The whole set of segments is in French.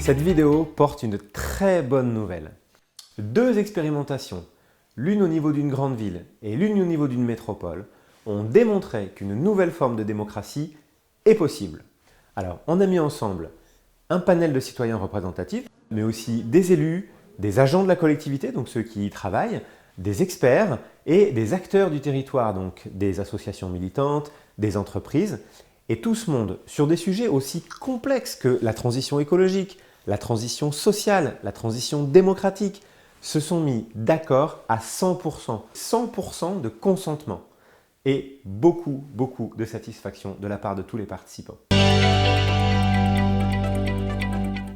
Cette vidéo porte une très bonne nouvelle. 2 expérimentations, l'une au niveau d'une grande ville et l'une au niveau d'une métropole, ont démontré qu'une nouvelle forme de démocratie est possible. Alors, on a mis ensemble un panel de citoyens représentatifs, mais aussi des élus, des agents de la collectivité, donc ceux qui y travaillent, des experts et des acteurs du territoire, donc des associations militantes, des entreprises, et tout ce monde sur des sujets aussi complexes que la transition écologique, la transition sociale, la transition démocratique, se sont mis d'accord à 100%, 100% de consentement et beaucoup de satisfaction de la part de tous les participants.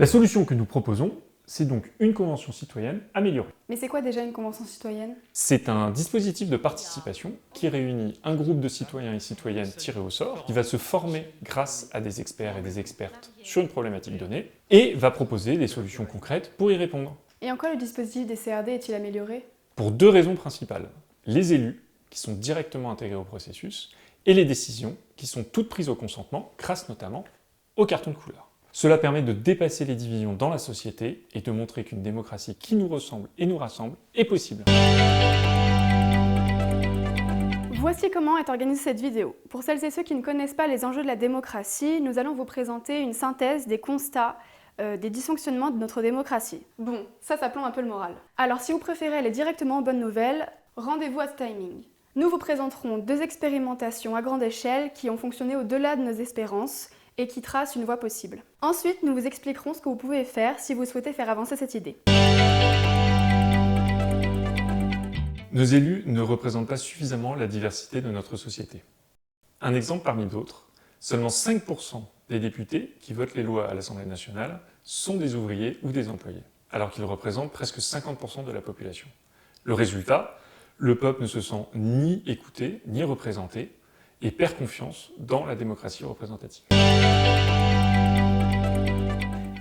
La solution que nous proposons, c'est donc une convention citoyenne améliorée. Mais c'est quoi déjà une convention citoyenne? C'est un dispositif de participation qui réunit un groupe de citoyens et citoyennes tirés au sort, qui va se former grâce à des experts et des expertes sur une problématique donnée, et va proposer des solutions concrètes pour y répondre. Et en quoi le dispositif des CRD est-il amélioré? Pour 2 raisons principales. Les élus, qui sont directement intégrés au processus, et les décisions, qui sont toutes prises au consentement, grâce notamment au carton de couleur. Cela permet de dépasser les divisions dans la société et de montrer qu'une démocratie qui nous ressemble et nous rassemble est possible. Voici comment est organisée cette vidéo. Pour celles et ceux qui ne connaissent pas les enjeux de la démocratie, nous allons vous présenter une synthèse des constats des dysfonctionnements de notre démocratie. Bon, ça plombe un peu le moral. Alors si vous préférez aller directement aux bonnes nouvelles, rendez-vous à ce timing. Nous vous présenterons 2 expérimentations à grande échelle qui ont fonctionné au-delà de nos espérances et qui tracent une voie possible. Ensuite, nous vous expliquerons ce que vous pouvez faire si vous souhaitez faire avancer cette idée. Nos élus ne représentent pas suffisamment la diversité de notre société. Un exemple parmi d'autres, seulement 5% des députés qui votent les lois à l'Assemblée nationale sont des ouvriers ou des employés, alors qu'ils représentent presque 50% de la population. Le résultat, le peuple ne se sent ni écouté, ni représenté, et perd confiance dans la démocratie représentative.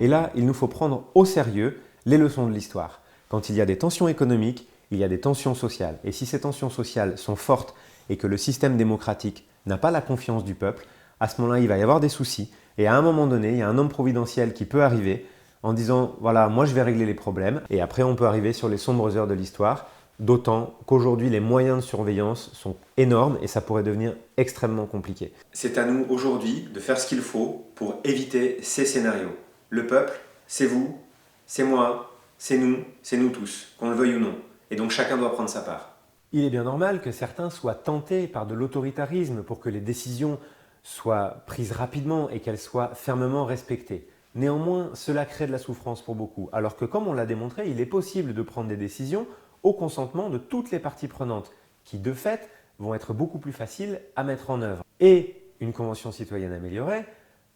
Et là, il nous faut prendre au sérieux les leçons de l'histoire. Quand il y a des tensions économiques, il y a des tensions sociales. Et si ces tensions sociales sont fortes et que le système démocratique n'a pas la confiance du peuple, à ce moment-là, il va y avoir des soucis. Et à un moment donné, il y a un homme providentiel qui peut arriver en disant « voilà, moi je vais régler les problèmes ». Et après, on peut arriver sur les sombres heures de l'histoire, d'autant qu'aujourd'hui, les moyens de surveillance sont énormes et ça pourrait devenir extrêmement compliqué. C'est à nous aujourd'hui de faire ce qu'il faut pour éviter ces scénarios. Le peuple, c'est vous, c'est moi, c'est nous tous, qu'on le veuille ou non. Et donc chacun doit prendre sa part. Il est bien normal que certains soient tentés par de l'autoritarisme pour que les décisions soient prises rapidement et qu'elles soient fermement respectées. Néanmoins, cela crée de la souffrance pour beaucoup, alors que comme on l'a démontré, il est possible de prendre des décisions au consentement de toutes les parties prenantes, qui de fait vont être beaucoup plus faciles à mettre en œuvre. Et une convention citoyenne améliorée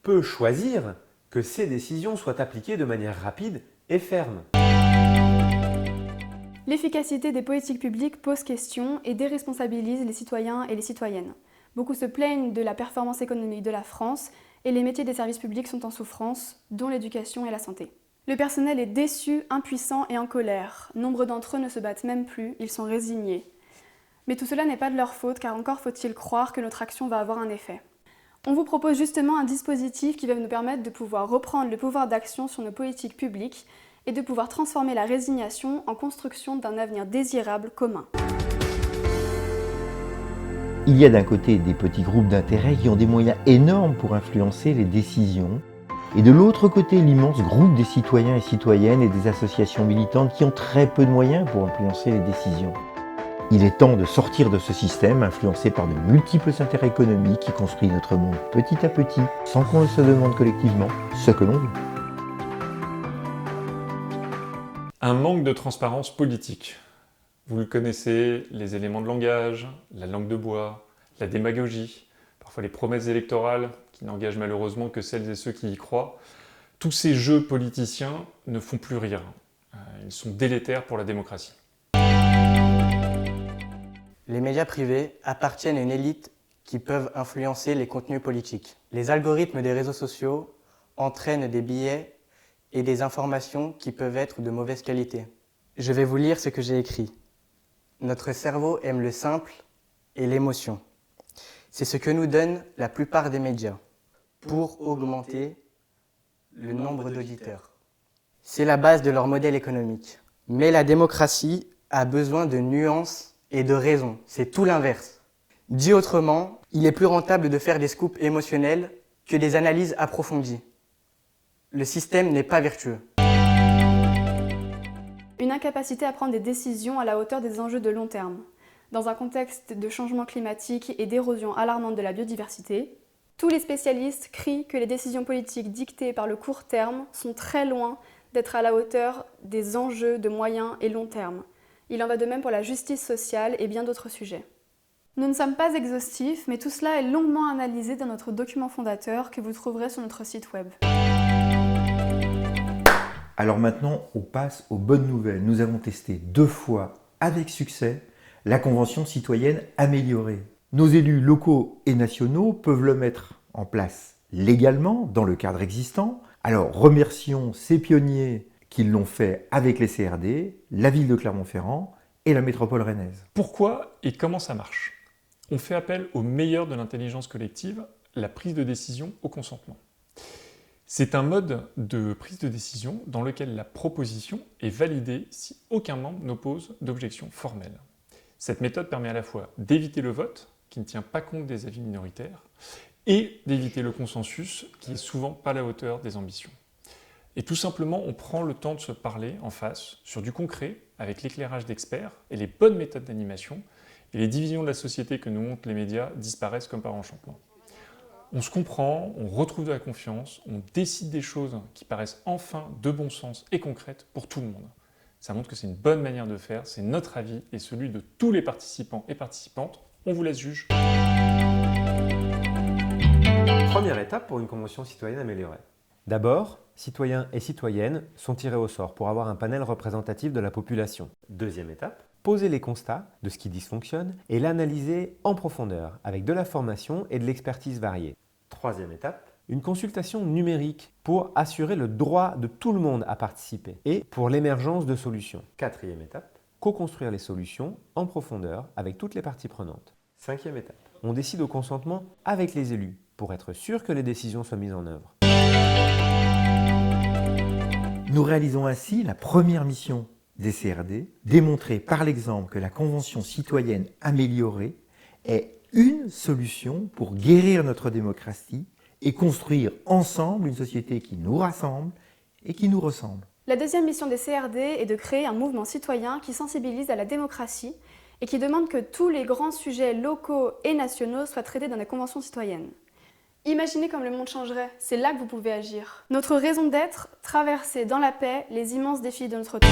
peut choisir que ces décisions soient appliquées de manière rapide et ferme. L'efficacité des politiques publiques pose question et déresponsabilise les citoyens et les citoyennes. Beaucoup se plaignent de la performance économique de la France et les métiers des services publics sont en souffrance, dont l'éducation et la santé. Le personnel est déçu, impuissant et en colère. Nombre d'entre eux ne se battent même plus, ils sont résignés. Mais tout cela n'est pas de leur faute, car encore faut-il croire que notre action va avoir un effet. On vous propose justement un dispositif qui va nous permettre de pouvoir reprendre le pouvoir d'action sur nos politiques publiques et de pouvoir transformer la résignation en construction d'un avenir désirable commun. Il y a d'un côté des petits groupes d'intérêt qui ont des moyens énormes pour influencer les décisions, et de l'autre côté l'immense groupe des citoyens et citoyennes et des associations militantes qui ont très peu de moyens pour influencer les décisions. Il est temps de sortir de ce système influencé par de multiples intérêts économiques qui construit notre monde petit à petit, sans qu'on se demande collectivement ce que l'on veut. Un manque de transparence politique. Vous le connaissez, les éléments de langage, la langue de bois, la démagogie, parfois les promesses électorales qui n'engagent malheureusement que celles et ceux qui y croient. Tous ces jeux politiciens ne font plus rire. Ils sont délétères pour la démocratie. Les médias privés appartiennent à une élite qui peuvent influencer les contenus politiques. Les algorithmes des réseaux sociaux entraînent des biais et des informations qui peuvent être de mauvaise qualité. Je vais vous lire ce que j'ai écrit. Notre cerveau aime le simple et l'émotion. C'est ce que nous donnent la plupart des médias pour augmenter le nombre d'auditeurs. C'est la base de leur modèle économique. Mais la démocratie a besoin de nuances et de raison. C'est tout l'inverse. Dit autrement, il est plus rentable de faire des scoops émotionnels que des analyses approfondies. Le système n'est pas vertueux. Une incapacité à prendre des décisions à la hauteur des enjeux de long terme. Dans un contexte de changement climatique et d'érosion alarmante de la biodiversité, tous les spécialistes crient que les décisions politiques dictées par le court terme sont très loin d'être à la hauteur des enjeux de moyen et long terme. Il en va de même pour la justice sociale et bien d'autres sujets. Nous ne sommes pas exhaustifs, mais tout cela est longuement analysé dans notre document fondateur que vous trouverez sur notre site web. Alors maintenant, on passe aux bonnes nouvelles. Nous avons testé 2 fois, avec succès, la Convention citoyenne améliorée. Nos élus locaux et nationaux peuvent le mettre en place légalement dans le cadre existant. Alors remercions ces pionniers qui l'ont fait avec les CRD, la ville de Clermont-Ferrand et la métropole rennaise. Pourquoi et comment ça marche? On fait appel au meilleur de l'intelligence collective, la prise de décision au consentement. C'est un mode de prise de décision dans lequel la proposition est validée si aucun membre n'oppose d'objection formelle. Cette méthode permet à la fois d'éviter le vote, qui ne tient pas compte des avis minoritaires, et d'éviter le consensus, qui est souvent pas à la hauteur des ambitions. Et tout simplement, on prend le temps de se parler en face, sur du concret, avec l'éclairage d'experts et les bonnes méthodes d'animation, et les divisions de la société que nous montrent les médias disparaissent comme par enchantement. On se comprend, on retrouve de la confiance, on décide des choses qui paraissent enfin de bon sens et concrètes pour tout le monde. Ça montre que c'est une bonne manière de faire, c'est notre avis et celui de tous les participants et participantes. On vous laisse juge. Première étape pour une convention citoyenne améliorée. D'abord, citoyens et citoyennes sont tirés au sort pour avoir un panel représentatif de la population. Deuxième étape, poser les constats de ce qui dysfonctionne et l'analyser en profondeur avec de la formation et de l'expertise variée. Troisième étape, une consultation numérique pour assurer le droit de tout le monde à participer et pour l'émergence de solutions. Quatrième étape, co-construire les solutions en profondeur avec toutes les parties prenantes. Cinquième étape, on décide au consentement avec les élus pour être sûr que les décisions soient mises en œuvre. Nous réalisons ainsi la première mission des CRD, démontrer par l'exemple que la Convention citoyenne améliorée est une solution pour guérir notre démocratie et construire ensemble une société qui nous rassemble et qui nous ressemble. La deuxième mission des CRD est de créer un mouvement citoyen qui sensibilise à la démocratie et qui demande que tous les grands sujets locaux et nationaux soient traités dans des conventions citoyennes. Imaginez comme le monde changerait, c'est là que vous pouvez agir. Notre raison d'être, traverser dans la paix les immenses défis de notre temps.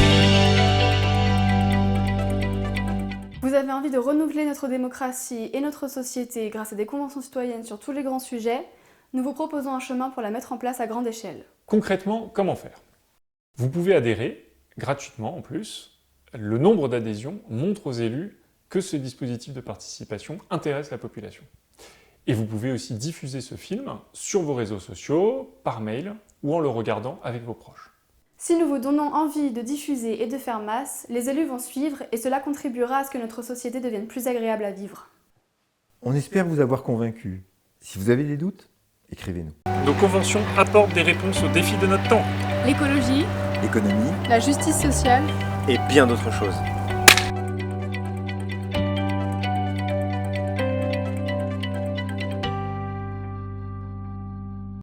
Vous avez envie de renouveler notre démocratie et notre société grâce à des conventions citoyennes sur tous les grands sujets, nous vous proposons un chemin pour la mettre en place à grande échelle. Concrètement, comment faire? Vous pouvez adhérer, gratuitement en plus. Le nombre d'adhésions montre aux élus que ce dispositif de participation intéresse la population. Et vous pouvez aussi diffuser ce film sur vos réseaux sociaux, par mail ou en le regardant avec vos proches. Si nous vous donnons envie de diffuser et de faire masse, les élus vont suivre et cela contribuera à ce que notre société devienne plus agréable à vivre. On espère vous avoir convaincu. Si vous avez des doutes, écrivez-nous. Nos conventions apportent des réponses aux défis de notre temps. L'écologie, L'économie, la justice sociale, Et bien d'autres choses.